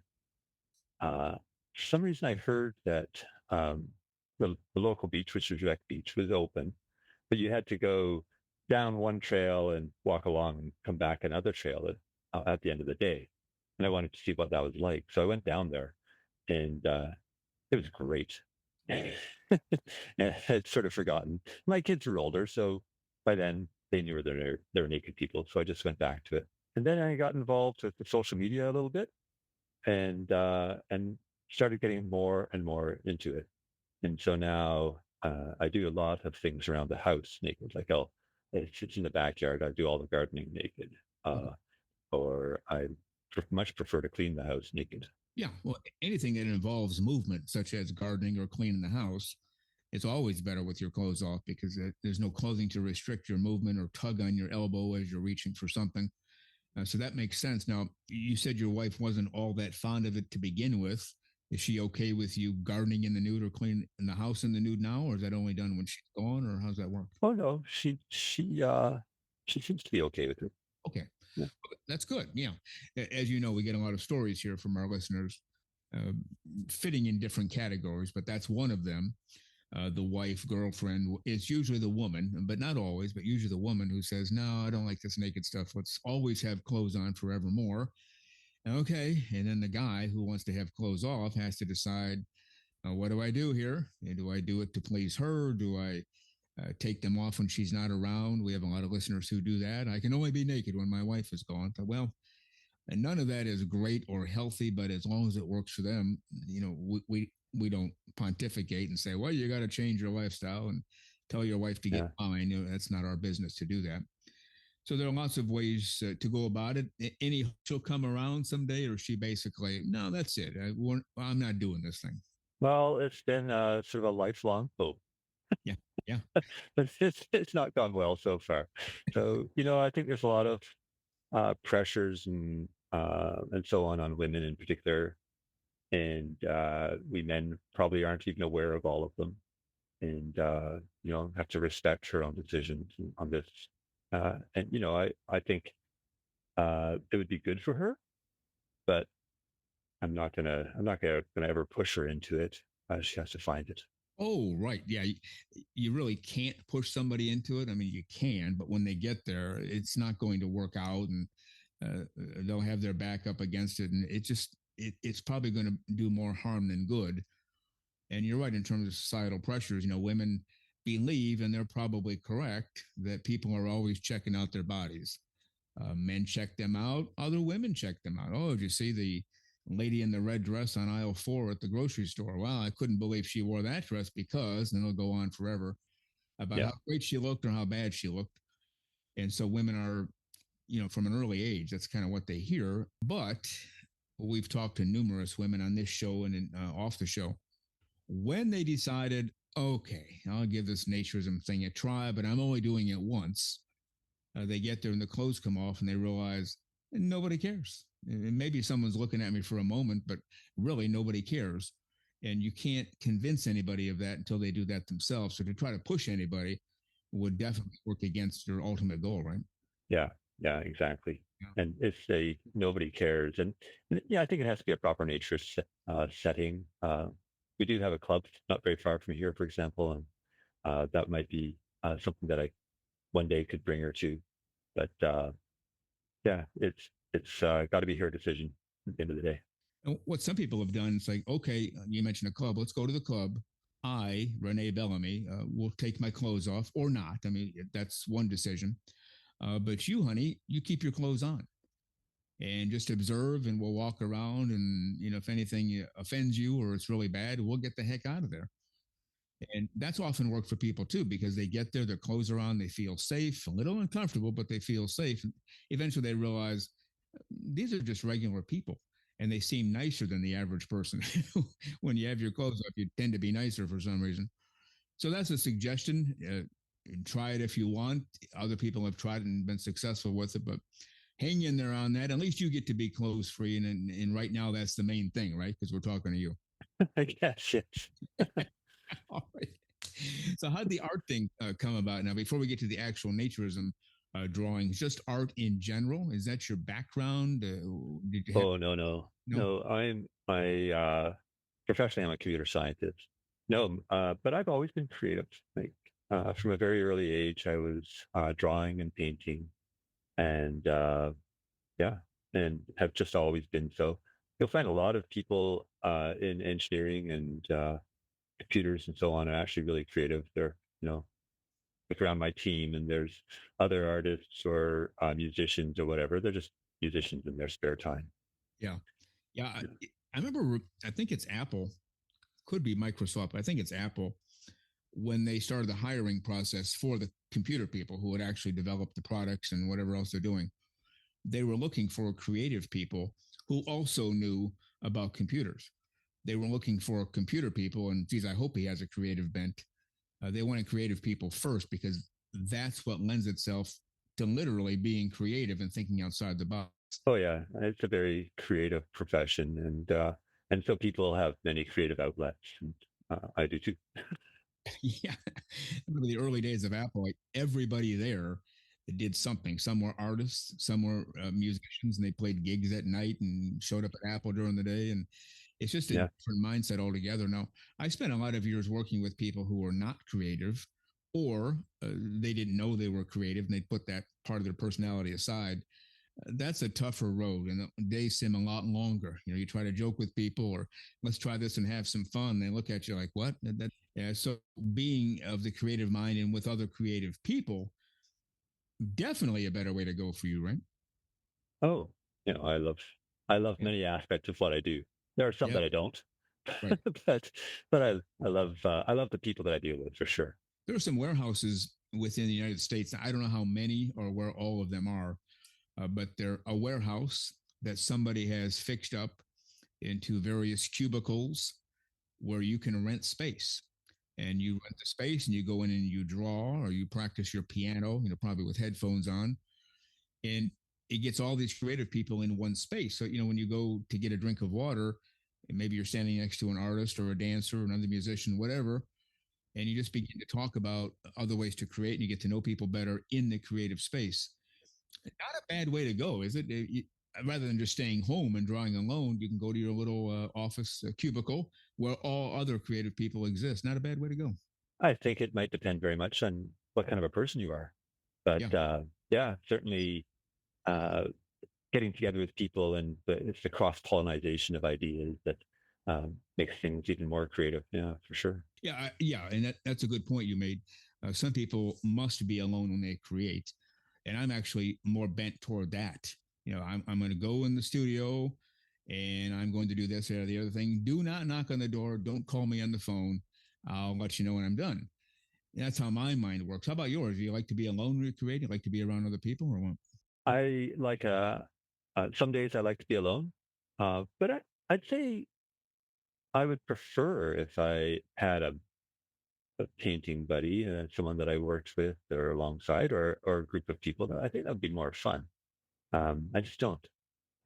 for some reason I heard that the local beach, which was Wreck Beach, was open, but you had to go down one trail and walk along and come back another trail at the end of the day. And I wanted to see what that was like. So I went down there, and it was great. And I'd sort of forgotten. My kids were older, so by then they knew they were naked people. So I just went back to it. And then I got involved with the social media a little bit, and started getting more and more into it. And so now I do a lot of things around the house naked. Like if it's in the backyard, I do all the gardening naked, or I much prefer to clean the house naked. Yeah, well, anything that involves movement, such as gardening or cleaning the house, it's always better with your clothes off because there's no clothing to restrict your movement or tug on your elbow as you're reaching for something. So that makes sense. Now, you said your wife wasn't all that fond of it to begin with. Is she okay with you gardening in the nude or cleaning in the house in the nude now, or is that only done when she's gone, or how's that work? Oh no, she seems to be okay with it. Okay, Yeah. that's good. Yeah, as you know, we get a lot of stories here from our listeners, uh, fitting in different categories, but that's one of them. The wife, girlfriend, it's usually the woman, but not always, but usually the woman who says, "No, I don't like this naked stuff. Let's always have clothes on forevermore." Okay, and then the guy who wants to have clothes off has to decide, what do I do here? Do I do it to please her? Do I take them off when she's not around? We have a lot of listeners who do that. I can only be naked when my wife is gone. Well, and none of that is great or healthy, but as long as it works for them, we don't pontificate and say, well, you got to change your lifestyle and tell your wife to get fine. That's not our business to do that. So there are lots of ways to go about it. Any she'll come around someday, or she basically, no, that's it. I'm not doing this thing. Well, it's been sort of a lifelong hope. Yeah, yeah. But it's not gone well so far. So I think there's a lot of pressures and so on women in particular, and we men probably aren't even aware of all of them, and have to respect her own decisions on this. And I think it would be good for her, but I'm not gonna ever push her into it. She has to find it. Oh, right. Yeah. You really can't push somebody into it. I mean, you can, but when they get there, it's not going to work out, and they'll have their back up against it. And it's probably going to do more harm than good. And you're right in terms of societal pressures. Women believe, and they're probably correct, that people are always checking out their bodies. Men check them out. Other women check them out. Oh, did you see the lady in the red dress on aisle 4 at the grocery store? Wow, I couldn't believe she wore that dress because, and it'll go on forever about how great she looked or how bad she looked. And so women are from an early age, that's kind of what they hear. But we've talked to numerous women on this show and off the show when they decided, okay, I'll give this naturism thing a try, but I'm only doing it once. They get there and the clothes come off and they realize nobody cares. And maybe someone's looking at me for a moment, but really nobody cares. And you can't convince anybody of that until they do that themselves. So to try to push anybody would definitely work against your ultimate goal, right? Yeah, yeah, exactly. Yeah. And it's a nobody cares, and yeah, I think it has to be a proper naturist setting. We do have a club not very far from here, for example, and that might be something that I one day could bring her to. But yeah, it's got to be her decision at the end of the day. And what some people have done, it's like, okay, you mentioned a club. Let's go to the club. I, Rene Bellamy, will take my clothes off or not. I mean, that's one decision. But you, honey, you keep your clothes on and just observe, and we'll walk around. And, if anything offends you or it's really bad, we'll get the heck out of there. And that's often worked for people too, because they get there, their clothes are on, they feel safe, a little uncomfortable, but they feel safe. And eventually they realize these are just regular people and they seem nicer than the average person. When you have your clothes up, you tend to be nicer for some reason. So that's a suggestion. Try it if you want. Other people have tried it and been successful with it, but hang in there on that. At least you get to be clothes free. And right now, that's the main thing, right? Because we're talking to you. I guess yes. All right. So, how did the art thing come about? Now, before we get to the actual naturism drawings, just art in general. Is that your background? Did you have Oh no, no, no? no. Professionally, I'm a computer scientist. No, but I've always been creative. Like from a very early age, I was drawing and painting, and yeah, and have just always been so. You'll find a lot of people in engineering and computers and so on are actually really creative. They're, look around my team and there's other artists or musicians or whatever. They're just musicians in their spare time. Yeah, yeah. I remember. I think it's Apple. Could be Microsoft. But I think it's Apple when they started the hiring process for the computer people who would actually develop the products and whatever else they're doing. They were looking for creative people who also knew about computers. They were looking for computer people, and geez, I hope he has a creative bent. They wanted creative people first because that's what lends itself to literally being creative and thinking outside the box. Oh yeah, it's a very creative profession, and so people have many creative outlets, and I do too. Yeah, I remember the early days of Apple. Like everybody there did something. Some were artists, some were musicians, and they played gigs at night and showed up at Apple during the day. And it's just a Yeah. different mindset altogether. Now, I spent a lot of years working with people who were not creative, or they didn't know they were creative, and they put that part of their personality aside. That's a tougher road, and the days seem a lot longer. You try to joke with people, or let's try this and have some fun. They look at you like, "What?" Yeah. So, being of the creative mind and with other creative people, definitely a better way to go for you, right? Oh, I love Yeah. many aspects of what I do. There are some Yeah. that I don't, Right. but I love the people that I deal with for sure. There are some warehouses within the United States. I don't know how many or where all of them are, but they're a warehouse that somebody has fixed up into various cubicles where you can rent space. And you rent the space and you go in and you draw or you practice your piano, probably with headphones on. And it gets all these creative people in one space. So, when you go to get a drink of water, and maybe you're standing next to an artist or a dancer or another musician, whatever, and you just begin to talk about other ways to create and you get to know people better in the creative space. Not a bad way to go, is it? Rather than just staying home and drawing alone, you can go to your little office cubicle where all other creative people exist. Not a bad way to go. I think it might depend very much on what kind of a person you are, but Yeah. yeah, certainly uh, getting together with people and it's the cross pollination of ideas that makes things even more creative. Yeah, for sure. Yeah. Yeah. And that's a good point you made. Some people must be alone when they create. And I'm actually more bent toward that. I'm going to go in the studio and I'm going to do this or the other thing. Do not knock on the door. Don't call me on the phone. I'll let you know when I'm done. And that's how my mind works. How about yours? Do you like to be alone when you're creating? Like to be around other people or what? I like some days I like to be alone, but I'd say I would prefer if I had a painting buddy, someone that I worked with or alongside, or a group of people. I think that would be more fun. I just don't.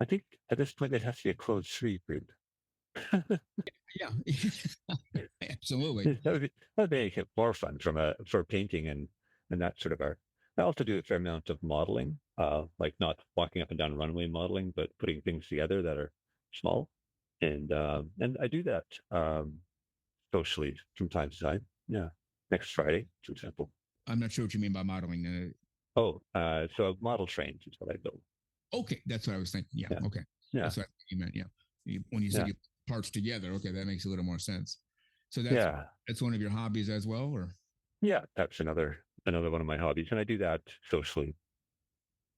I think at this point it has to be a closed-free group. Yeah, absolutely. That would make it more fun for painting and that sort of art. I also do a fair amount of modeling, like not walking up and down runway modeling, but putting things together that are small, and I do that socially from time to time. Yeah, next Friday, for example. I'm not sure what you mean by modeling. Oh, so model trains is what I build. Okay, that's what I was thinking. Yeah, Yeah, okay, yeah, that's what you meant. Yeah, when you said yeah, you parts together, okay, that makes a little more sense. So yeah, that's one of your hobbies as well, or yeah. That's another one of my hobbies, and I do that socially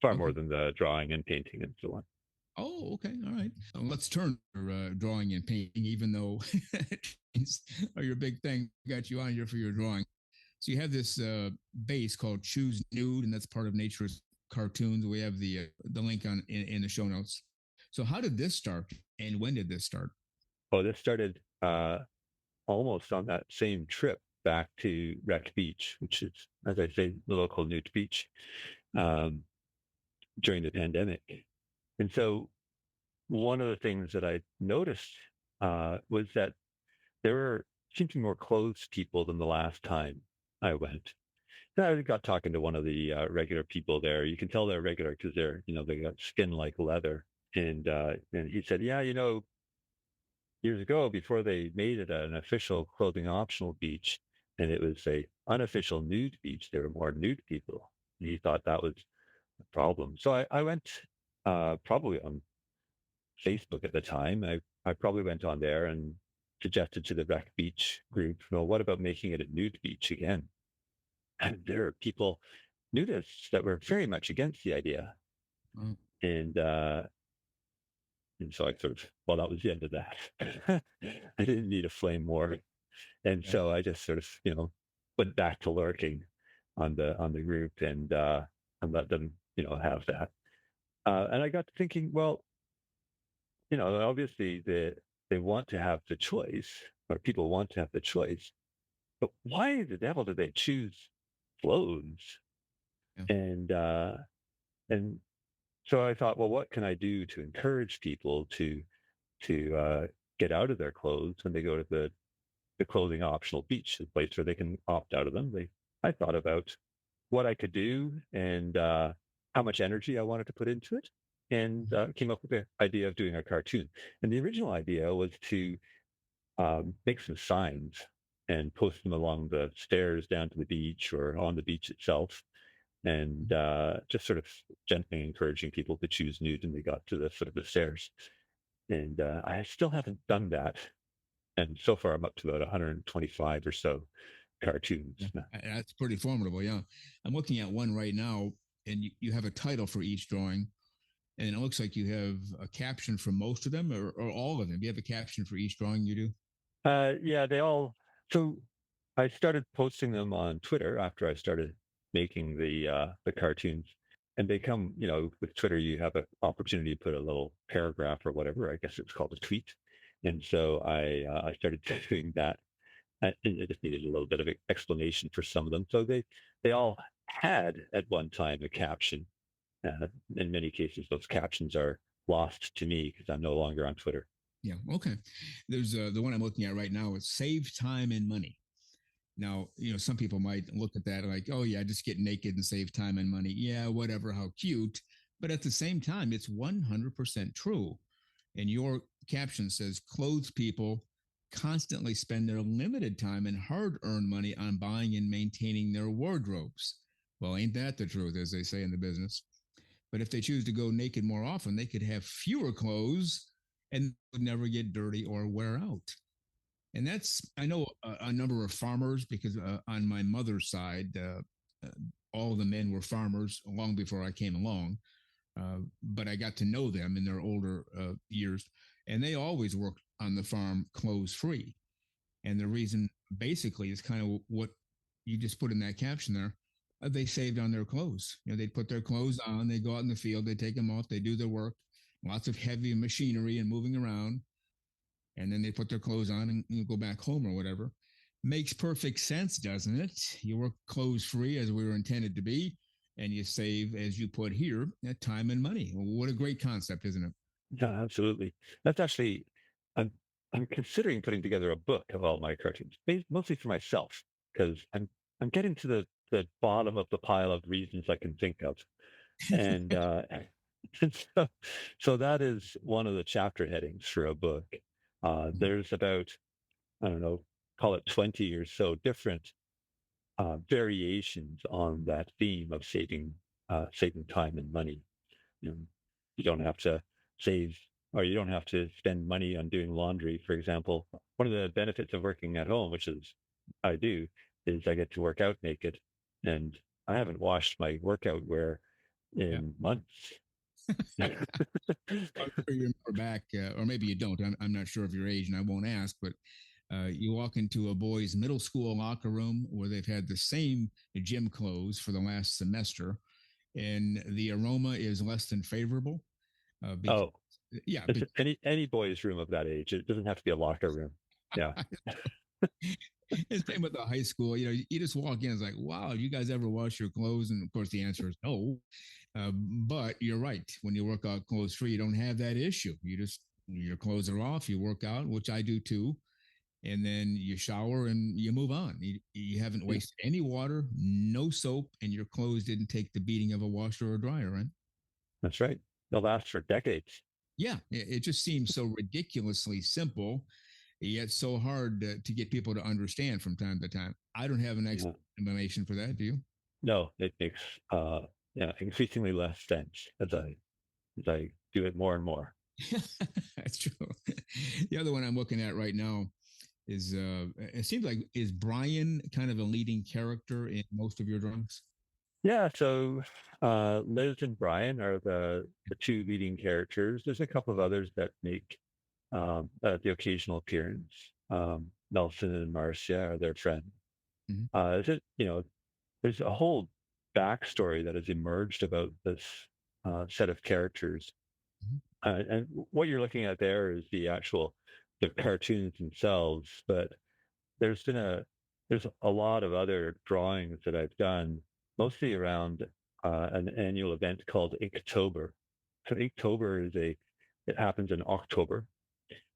far more okay. than the drawing and painting and so on. Oh, okay, all right. Let's turn to drawing and painting, even though are your big thing. Got you on here for your drawing. So you have this base called Choose Nude, and that's part of Nature's cartoons. We have the link in the show notes. So how did this start, and when did this start? Oh, this started almost on that same trip back to Wreck Beach, which is, as I say, the local nude beach um, during the pandemic. And so one of the things that I noticed was that there were seemed to be more clothes people than the last time I went. And I got talking to one of the regular people there. You can tell they're regular because they got skin like leather. And he said, yeah, years ago, before they made it an official clothing optional beach, and it was a unofficial nude beach, there were more nude people. And he thought that was a problem. So I went probably on Facebook at the time. I probably went on there and suggested to the Wreck Beach group, well, what about making it a nude beach again? And there are people, nudists, that were very much against the idea. Oh, And and so I sort of, well, that was the end of that. I didn't need a flame war. And okay. so I just sort of, went back to lurking on the group and let them, have that. And I got to thinking, well, obviously they want to have the choice, or people want to have the choice, but why the devil do they choose clothes? Yeah. And so I thought, well, what can I do to encourage people to get out of their clothes when they go to the clothing optional beach, the place where they can opt out of them? I thought about what I could do and how much energy I wanted to put into it, and came up with the idea of doing a cartoon. And the original idea was to make some signs and post them along the stairs down to the beach or on the beach itself, and just sort of gently encouraging people to choose nude when they got to the foot of the stairs. And I still haven't done that. And so far, I'm up to about 125 or so cartoons. Yeah. That's pretty formidable. Yeah, I'm looking at one right now, and you have a title for each drawing, and it looks like you have a caption for most of them, or all of them. You have a caption for each drawing you do. Yeah, they all. So I started posting them on Twitter after I started making the cartoons, and they come. With Twitter, you have an opportunity to put a little paragraph or whatever. I guess it's called a tweet. And so I started doing that. And I just needed a little bit of explanation for some of them. So they all had at one time a caption. In many cases, those captions are lost to me because I'm no longer on Twitter. Yeah. Okay. There's the one I'm looking at right now. Is save time and money. Now, some people might look at that like, oh, yeah, just get naked and save time and money. Yeah, whatever, how cute. But at the same time, it's 100% true. And your caption says, clothes people constantly spend their limited time and hard earned money on buying and maintaining their wardrobes. Well, ain't that the truth, as they say in the business? But if they choose to go naked more often, they could have fewer clothes and would never get dirty or wear out. And that's, I know a number of farmers because on my mother's side, all the men were farmers long before I came along. But I got to know them in their older years, and they always worked on the farm clothes free. And the reason basically is kind of what you just put in that caption there. they saved on their clothes. They'd put their clothes on, they go out in the field, they take them off, they do their work, lots of heavy machinery and moving around, and then they put their clothes on and go back home or whatever. Makes perfect sense, doesn't it? You work clothes free as we were intended to be, and you save, as you put here, time and money. What a great concept, isn't it? Yeah, absolutely. That's actually, I'm I'm considering putting together a book of all my cartoons, mostly for myself, because I'm getting to the bottom of the pile of reasons I can think of, and and so that is one of the chapter headings for a book. There's about, I don't know, call it 20 or so different variations on that theme of saving time and money. You know, you don't have to save, or you don't have to spend money on doing laundry, for example. One of the benefits of working at home, which is I do, is I get to work out naked, and I haven't washed my workout wear Yeah. in months. I'm sure you remember back, or maybe you don't. I'm not sure of your age, and I won't ask, but you walk into a boys' middle school locker room where they've had the same gym clothes for the last semester, and the aroma is less than favorable. Because, Oh, yeah, it's any boy's room of that age. It doesn't have to be a locker room. Yeah, it's same with the high school. You just walk in, it's like, wow, you guys ever wash your clothes? And of course, the answer is no. But you're right. When you work out clothes free, you don't have that issue. Your clothes are off, you work out, which I do too, and then you shower and you move on. You haven't yeah, wasted any water, no soap, and your clothes didn't take the beating of a washer or dryer, right? that's right. They'll last for decades. Yeah, it just seems so ridiculously simple, yet so hard to get people to understand from time to time. I don't have an Yeah. explanation for that. Do you? No, it makes uh increasingly less sense as I do it more and more. That's true. The other one I'm looking at right now is it seems like is Brian kind of a leading character in most of your drawings? Yeah, so Liz and Brian are the two leading characters. There's a couple of others that make the occasional appearance. Nelson and Marcia are their friends. Mm-hmm. There's a whole backstory that has emerged about this set of characters. Mm-hmm. And what you're looking at there is the cartoons themselves, but there's been there's a lot of other drawings that I've done, mostly around an annual event called Inktober. So Inktober it happens in October,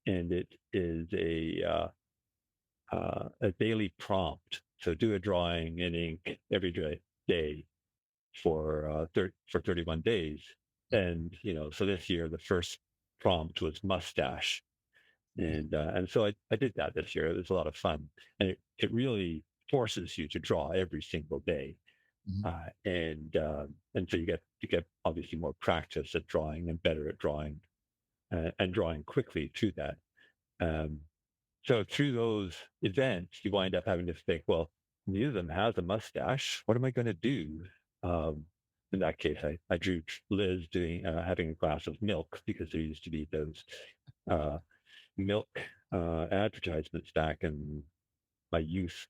and it is a daily prompt. So do a drawing in ink every day for for 31 days. And so this year the first prompt was mustache, and so I did that this year. It was a lot of fun, and it really forces you to draw every single day, Mm-hmm. and so you get obviously more practice at drawing and better at drawing, and drawing quickly through that. Um, so through those events, you wind up having to think, well, neither of them has a mustache. What am I going to do? Um, in that case, I drew Liz doing having a glass of milk because there used to be those uh, milk advertisements back in my youth,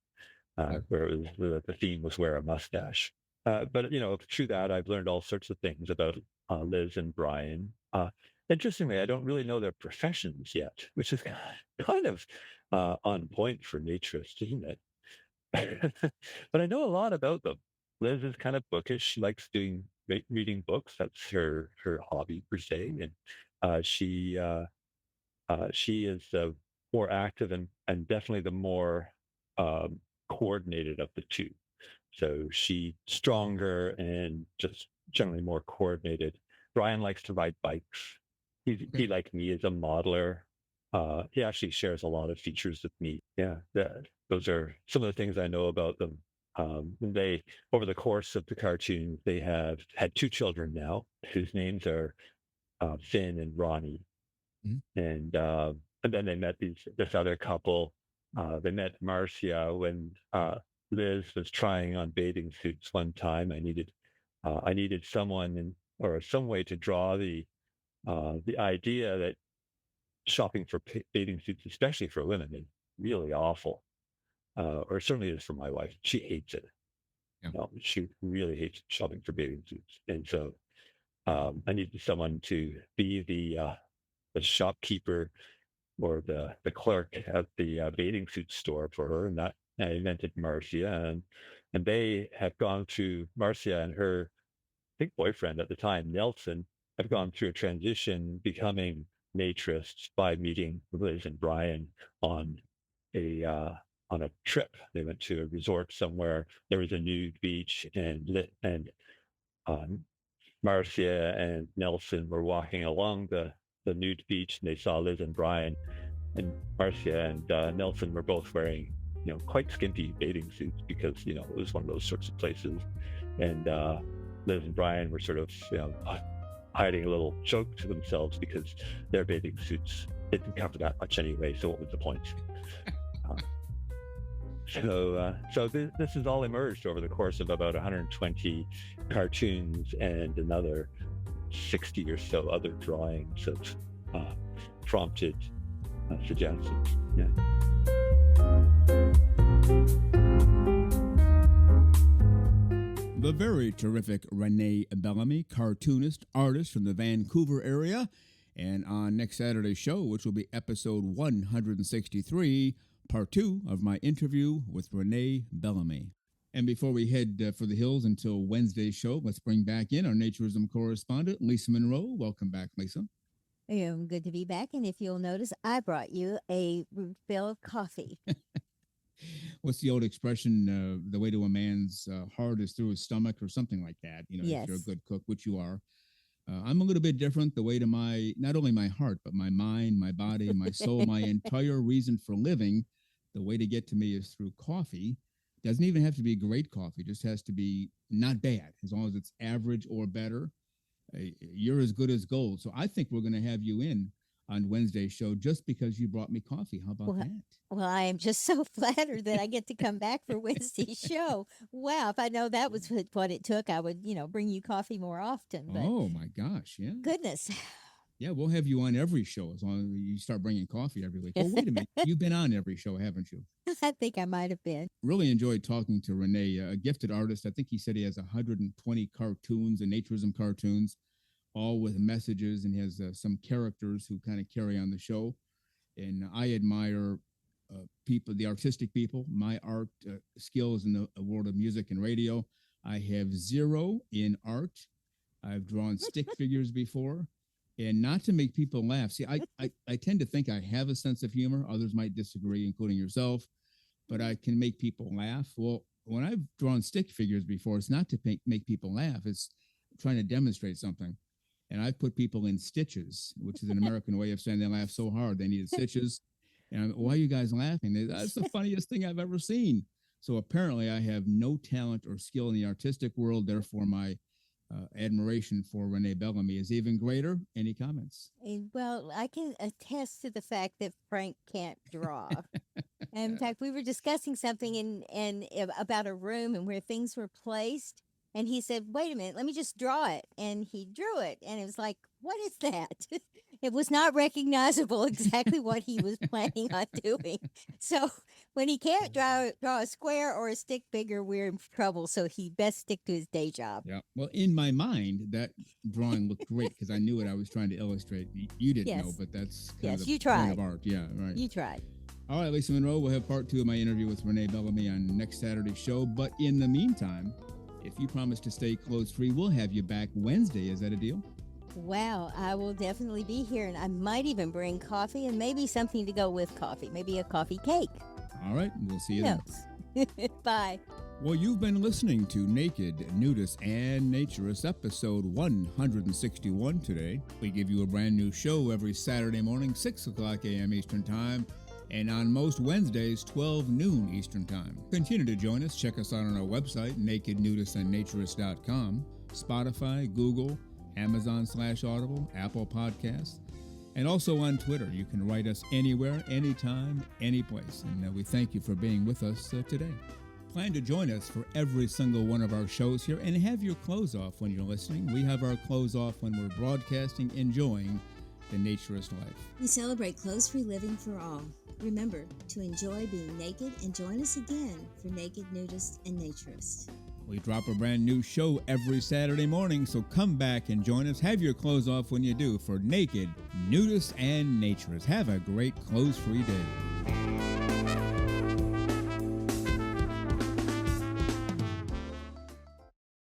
Yeah. where it was the theme was wear a mustache. But through that, I've learned all sorts of things about Liz and Brian. Interestingly, I don't really know their professions yet, which is kind of on point for naturist, isn't it? But I know a lot about them. Liz is kind of bookish. She likes reading books. That's her hobby per se, and she is more active and definitely the more um, coordinated of the two. So she's stronger and just generally more coordinated. Brian likes to ride bikes. Okay. He like me, is a modeler. He actually shares a lot of features with me. Yeah, those are some of the things I know about them. They, over the course of the cartoon, they have had two children now, whose names are Finn and Ronnie, Mm-hmm. and then they met this other couple. They met Marcia when Liz was trying on bathing suits one time. I needed someone or some way to draw the idea that shopping for bathing suits, especially for women, is really awful. Or certainly is for my wife. She hates it. Yeah. She really hates shopping for bathing suits, and so I needed someone to be the shopkeeper or the clerk at the bathing suit store for her, and that I invented Marcia, and they have gone through Marcia and her I think boyfriend at the time, Nelson, have gone through a transition becoming naturists by meeting Liz and Brian on a uh, on a trip. They went to a resort somewhere. There was a nude beach, and um, Marcia and Nelson were walking along the nude beach, and they saw Liz and Brian. And Marcia and Nelson were both wearing, quite skimpy bathing suits because it was one of those sorts of places. And Liz and Brian were sort of, hiding a little joke to themselves because their bathing suits didn't cover that much anyway. So what was the point? So this has all emerged over the course of about 120 cartoons and another 60 or so other drawings of prompted suggestions. Yeah. The very terrific RENE Bellamy, cartoonist, artist from the Vancouver area. And on next Saturday's show, which will be episode 163, part 2 of my interview with RENE Bellamy. And before we head for the hills until Wednesday's show, let's bring back in our Naturism correspondent, Lisa Monroe. Welcome back, Lisa. Good to be back. And if you'll notice, I brought you a refill of coffee. What's the old expression? The way to a man's heart is through his stomach, or something like that. Yes. If you're a good cook, which you are. I'm a little bit different. The way to not only my heart, but my mind, my body, my soul, my entire reason for living. The way to get to me is through coffee. Doesn't even have to be great coffee. It just has to be not bad, as long as it's average or better. You're as good as gold. So I think we're going to have you in on Wednesday's show just because you brought me coffee. How about that? Well, I am just so flattered that I get to come back for Wednesday's show. Wow, if I know that was what it took, I would, bring you coffee more often. But oh my gosh, yeah. Goodness. Yeah, we'll have you on every show as long as you start bringing coffee every week. Oh, wait a minute. You've been on every show, haven't you? I think I might have been. Really enjoyed talking to RENE, a gifted artist. I think he said he has 120 cartoons and Naturism cartoons, all with messages, and he has some characters who kind of carry on the show. And I admire people, the artistic people. My art skills in the world of music and radio, I have zero in art. I've drawn stick figures before. And not to make people laugh. See, I tend to think I have a sense of humor. Others might disagree, including yourself. But I can make people laugh. Well, when I've drawn stick figures before, it's not to make people laugh. It's trying to demonstrate something. And I've put people in stitches, which is an American way of saying they laughed so hard they needed stitches. And why are you guys laughing? That's the funniest thing I've ever seen. So apparently I have no talent or skill in the artistic world. Therefore, my admiration for RENE Bellamy is even greater. Any comments? Well, I can attest to the fact that Frank can't draw. And in fact, we were discussing something and about a room and where things were placed. And he said, wait a minute, let me just draw it. And he drew it. And it was like, what is that? It was not recognizable exactly what he was planning on doing. So when he can't draw a square or a stick figure, we're in trouble. So he best stick to his day job. Yeah. Well, in my mind, that drawing looked great because I knew what I was trying to illustrate. You didn't know, but that's kind of the point of art. Yeah, right. You tried. All right, Lisa Monroe, we'll have part 2 of my interview with RENE Bellamy on next Saturday's show. But in the meantime, if you promise to stay clothes-free, we'll have you back Wednesday. Is that a deal? Wow, I will definitely be here, and I might even bring coffee and maybe something to go with coffee, maybe a coffee cake. All right, we'll see you then. Bye. Well, you've been listening to Naked, Nudists, and Naturists, episode 161 today. We give you a brand new show every Saturday morning, 6 o'clock a.m. Eastern Time, and on most Wednesdays, 12 noon Eastern Time. Continue to join us. Check us out on our website, nakednudistandnaturist.com, Spotify, Google, Amazon/Audible, Apple Podcasts, and also on Twitter. You can write us anywhere, anytime, any place. And we thank you for being with us today. Plan to join us for every single one of our shows here and have your clothes off when you're listening. We have our clothes off when we're broadcasting, enjoying the naturist life. We celebrate clothes-free living for all. Remember to enjoy being naked and join us again for Naked, Nudist, and Naturist. We drop a brand new show every Saturday morning, so come back and join us. Have your clothes off when you do for Naked, Nudists, and Naturists. Have a great clothes-free day.